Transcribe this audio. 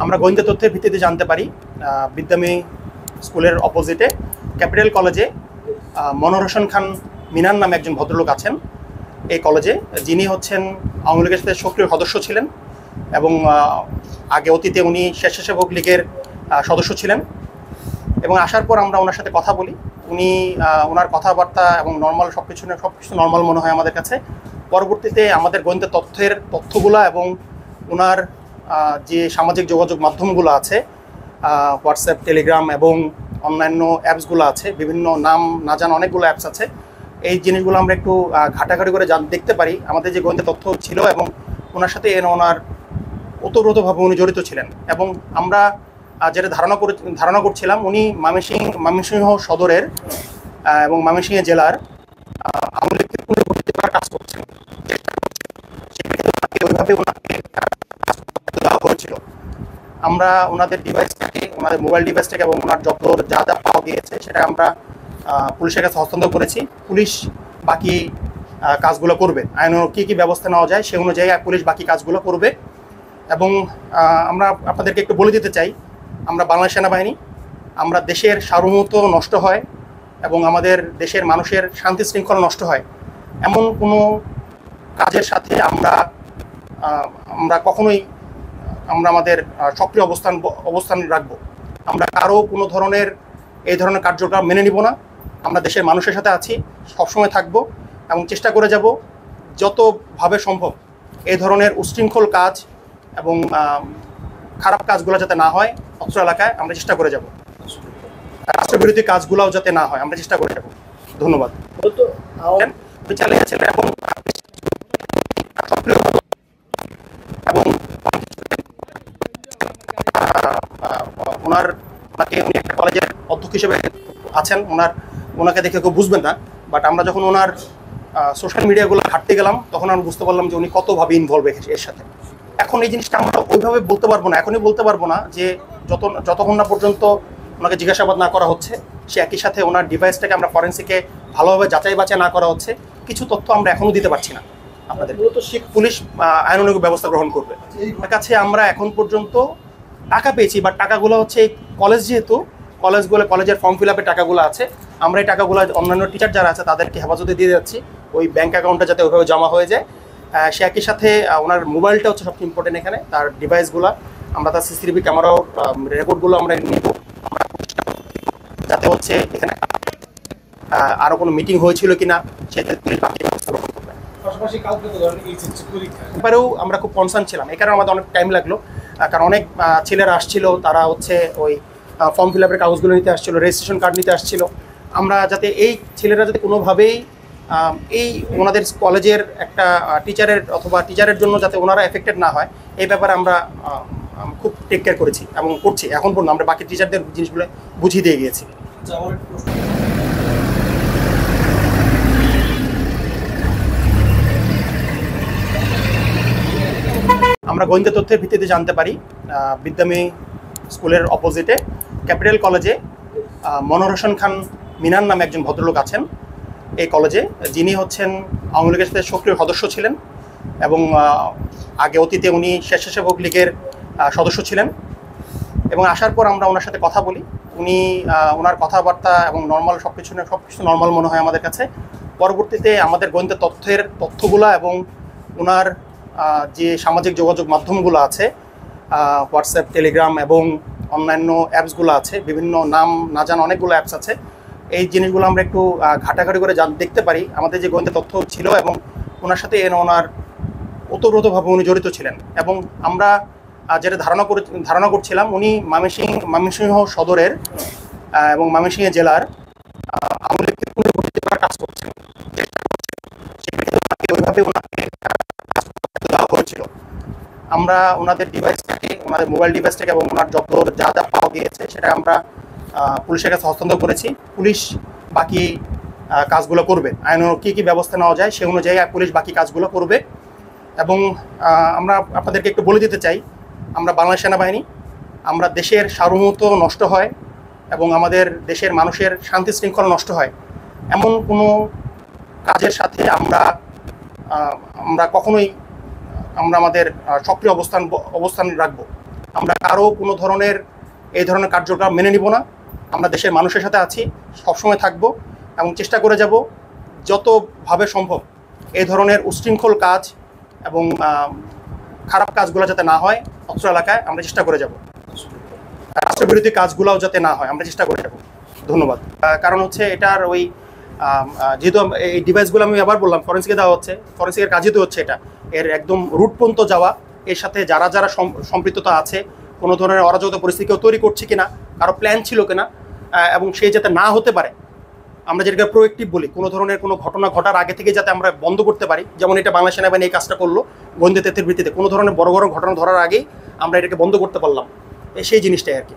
আমরা গোয়েন্দা তথ্যের ভিত্তিতে জানতে পারি বিদ্যামী স্কুলের অপোজিটে ক্যাপিটাল কলেজে মনোহর হোসেন খান মিনান নামে একজন ভদ্রলোক আছেন এই কলেজে, যিনি হচ্ছেন আওয়ামী লীগের সাথে সক্রিয় সদস্য ছিলেন এবং আগে অতীতে উনি স্বেচ্ছাসেবক লীগের সদস্য ছিলেন। এবং আসার পর আমরা ওনার সাথে কথা বলি, উনি ওনার কথাবার্তা এবং নর্মাল সব কিছু নর্মাল মনে হয় আমাদের কাছে। পরবর্তীতে আমাদের গোয়েন্দা তথ্যগুলো এবং ওনার যে সামাজিক যোগাযোগ মাধ্যমগুলো আছে, হোয়াটসঅ্যাপ, টেলিগ্রাম এবং অন্যান্য অ্যাপসগুলো আছে, বিভিন্ন নাম না জানা অনেকগুলো অ্যাপস আছে, এই জিনিসগুলো আমরা একটু ঘাটাঘাটি করে দেখতে পারি আমাদের যে গোয়েন্দা তথ্য ছিল এবং ওনার সাথে ওনার ওতপ্রোতভাবে উনি জড়িত ছিলেন। এবং আমরা যেটা ধারণা করছিলাম উনি ময়মনসিংহ সদরের এবং ময়মনসিংহ জেলার আওয়ামী লীগকে পুনর্গঠিত করার কাজ করছেন, ওইভাবে ওনাকে দেওয়া হয়েছিল। আমরা ওনাদের ডিভাইসটাকে, ওনাদের মোবাইল ডিভাইসটাকে এবং ওনার যত যা যা পাওয়া গিয়েছে সেটা আমরা পুলিশের কাছে হস্তান্তর করেছি। পুলিশ বাকি কাজগুলো করবে, আইন কী ব্যবস্থা নেওয়া যায় সে অনুযায়ী পুলিশ বাকি কাজগুলো করবে। এবং আমরা আপনাদেরকে একটু বলে দিতে চাই, আমরা বাংলাদেশ সেনাবাহিনী, আমরা দেশের সার্বভৌমত্ব নষ্ট হয় এবং আমাদের দেশের মানুষের শান্তি শৃঙ্খলা নষ্ট হয় এমন কোনো কাজের সাথে আমরা কখনোই আমাদের সক্রিয় অবস্থান রাখবো। আমরা কারো কোনো ধরনের এই ধরনের কার্যক্রম মেনে নিব না। আমরা দেশের মানুষের সাথে আছি, সবসময় থাকবো এবং চেষ্টা করে যাব যতভাবে সম্ভব এই ধরনের উচ্ছৃঙ্খল কাজ এবং খারাপ কাজগুলো যাতে না হয় অত্র এলাকায় আমরা চেষ্টা করে যাব। রাষ্ট্রবিরোধী কাজগুলোও যাতে না হয় আমরা চেষ্টা করে যাব। ধন্যবাদ। এবং ওনাকে উনি একটা কলেজের অধ্যক্ষ হিসেবে আছেন, ওনাকে দেখে কেউ বুঝবেন না, বাট আমরা যখন ওনার সোশ্যাল মিডিয়াগুলো ঘাটতে গেলাম তখন আমরা বুঝতে পারলাম যে উনি কতভাবে ইনভলভ এর সাথে। এখন এই জিনিসটা আমরা ওইভাবে বলতে পারবো না, এখনই বলতে পারবো না যে যতক্ষণ না পর্যন্ত ওনাকে জিজ্ঞাসাবাদ না করা হচ্ছে, সে একই সাথে ওনার ডিভাইসটাকে আমরা ফরেন্সিকে ভালোভাবে যাচাই বাছাই না করা হচ্ছে, কিছু তথ্য আমরা এখনও দিতে পারছি না আপনাদের। পুলিশ আইনানুগ ব্যবস্থা গ্রহণ করবে। তার কাছে আমরা এখন পর্যন্ত টাকা পেয়েছি, বাট টাকাগুলো হচ্ছে কলেজ, যেহেতু কলেজের ফর্ম ফিল আপের টাকাগুলো আছে, আমরা এই টাকাগুলো অন্যান্য টিচার যারা আছে তাদেরকে হেফাজতে দিয়ে যাচ্ছি, ওই ব্যাঙ্ক অ্যাকাউন্টে যাতে ওইভাবে জমা হয়ে যায়। সে একই সাথে ওনার মোবাইলটা হচ্ছে সবচেয়ে ইম্পর্টেন্ট এখানে, তার ডিভাইসগুলো আমরা তার সিসিটিভি ক্যামেরাও রেকর্ডগুলো আমরা নিব, আমরা যাতে হচ্ছে এখানে আরও কোনো মিটিং হয়েছিল কিনা সেটা বাকি ব্যবস্থা গ্রহণ করবে। এবারেও আমরা খুব কনসার্ন ছিলাম, এই কারণে আমাদের অনেক টাইম লাগলো, কারণ অনেক ছেলেরা আসছিল, তারা হচ্ছে ওই ফর্ম ফিল আপের কাগজগুলো নিতে আসছিলো, রেজিস্ট্রেশন কার্ড নিতে আসছিলো। আমরা যাতে এই ছেলেরা যাতে কোনোভাবেই এই ওনাদের কলেজের একটা টিচারের জন্য যাতে ওনারা এফেক্টেড না হয়, এই ব্যাপারে আমরা খুব টেক কেয়ার করেছি এবং করছি। এখন পর্যন্ত আমরা বাকি টিচারদের জিনিসগুলো বুঝিয়ে দিয়ে গিয়েছি। আমরা গোয়েন্দা তথ্যের ভিত্তিতে জানতে পারি বিদ্যামী স্কুলের অপোজিটে ক্যাপিটাল কলেজে মনোহর হোসেন খান মিনান নামে একজন ভদ্রলোক আছেন এই কলেজে, যিনি হচ্ছেন আওয়ামী লীগের সাথে সক্রিয় সদস্য ছিলেন এবং আগে অতীতে উনি স্বেচ্ছাসেবক লীগের সদস্য ছিলেন। এবং আসার পর আমরা ওনার সাথে কথা বলি, উনি ওনার কথাবার্তা এবং নর্মাল সব কিছু নর্মাল মনে হয় আমাদের কাছে। পরবর্তীতে আমাদের গোয়েন্দা তথ্যগুলো এবং ওনার যে সামাজিক যোগাযোগ মাধ্যমগুলো আছে, হোয়াটসঅ্যাপ, টেলিগ্রাম এবং অন্যান্য অ্যাপসগুলো আছে, বিভিন্ন নাম না জানা অনেকগুলো অ্যাপস আছে, এই জিনিসগুলো আমরা একটু ঘাটাঘাটি করে দেখতে পারি আমাদের যে গোয়েন্দা তথ্য ছিল এবং ওনার সাথে ওনার ওতপ্রোতভাবে উনি জড়িত ছিলেন। এবং আমরা যেটা ধারণা করছিলাম উনি ময়মনসিংহ সদরের এবং ময়মনসিংহ জেলার আওয়ামী লীগকে পুনর্গঠিত করার কাজ করছেন, ওইভাবে ওনাকে দেওয়া হয়েছিল। আমরা ওনাদের ডিভাইসটাকে, ওনাদের মোবাইল ডিভাইসটাকে এবং ওনার যত যা যা পাওয়া গিয়েছে সেটা আমরা পুলিশের কাছে হস্তান্তর করেছি। পুলিশ বাকি কাজগুলো করবে, আইন কী ব্যবস্থা নেওয়া যায় সে অনুযায়ী পুলিশ বাকি কাজগুলো করবে। এবং আমরা আপনাদেরকে একটু বলে দিতে চাই, আমরা বাংলাদেশ সেনাবাহিনী, আমরা দেশের সার্বভৌমত্ব নষ্ট হয় এবং আমাদের দেশের মানুষের শান্তি শৃঙ্খলা নষ্ট হয় এমন কোনো কাজের সাথে আমরা কখনোই আমাদের সক্রিয় অবস্থান রাখবো। আমরা কারো কোনো ধরনের এই ধরনের কার্যক্রম মেনে নিব না। আমরা দেশের মানুষের সাথে আছি, সবসময় থাকব এবং চেষ্টা করে যাব যতভাবে সম্ভব এই ধরনের উচ্ছৃঙ্খল কাজ এবং খারাপ কাজগুলো যাতে না হয় অত্র এলাকায় আমরা চেষ্টা করে যাব। রাষ্ট্রবিরোধী কাজগুলোও যাতে না হয় আমরা চেষ্টা করে যাব। ধন্যবাদ। কারণ হচ্ছে এটার ওই যেহেতু এই ডিভাইসগুলো আমি আবার বললাম ফরেন্সিকে দেওয়া হচ্ছে, ফরেন্সিকের কাজই তো হচ্ছে এটা, এর একদম রুট পর্যন্ত যাওয়া, এর সাথে যারা যারা সম্পৃক্ততা আছে, কোনো ধরনের অরাজকতা পরিস্থিতি কেউ তৈরি করছে কিনা, কারো প্ল্যান ছিল কিনা, এবং সে যাতে না হতে পারে। আমরা যেটাকে প্রোয়েক্টিভ বলি, কোনো ধরনের কোনো ঘটনা ঘটার আগে থেকে যাতে আমরা বন্ধ করতে পারি। যেমন এটা বাংলা সেনাবাহিনী এই কাজটা করলো গোয়েন্দা তথ্যের ভিত্তিতে, কোনো ধরনের বড় বড় ঘটনা ধরার আগেই আমরা এটাকে বন্ধ করতে পারলাম, সেই জিনিসটাই আর কি।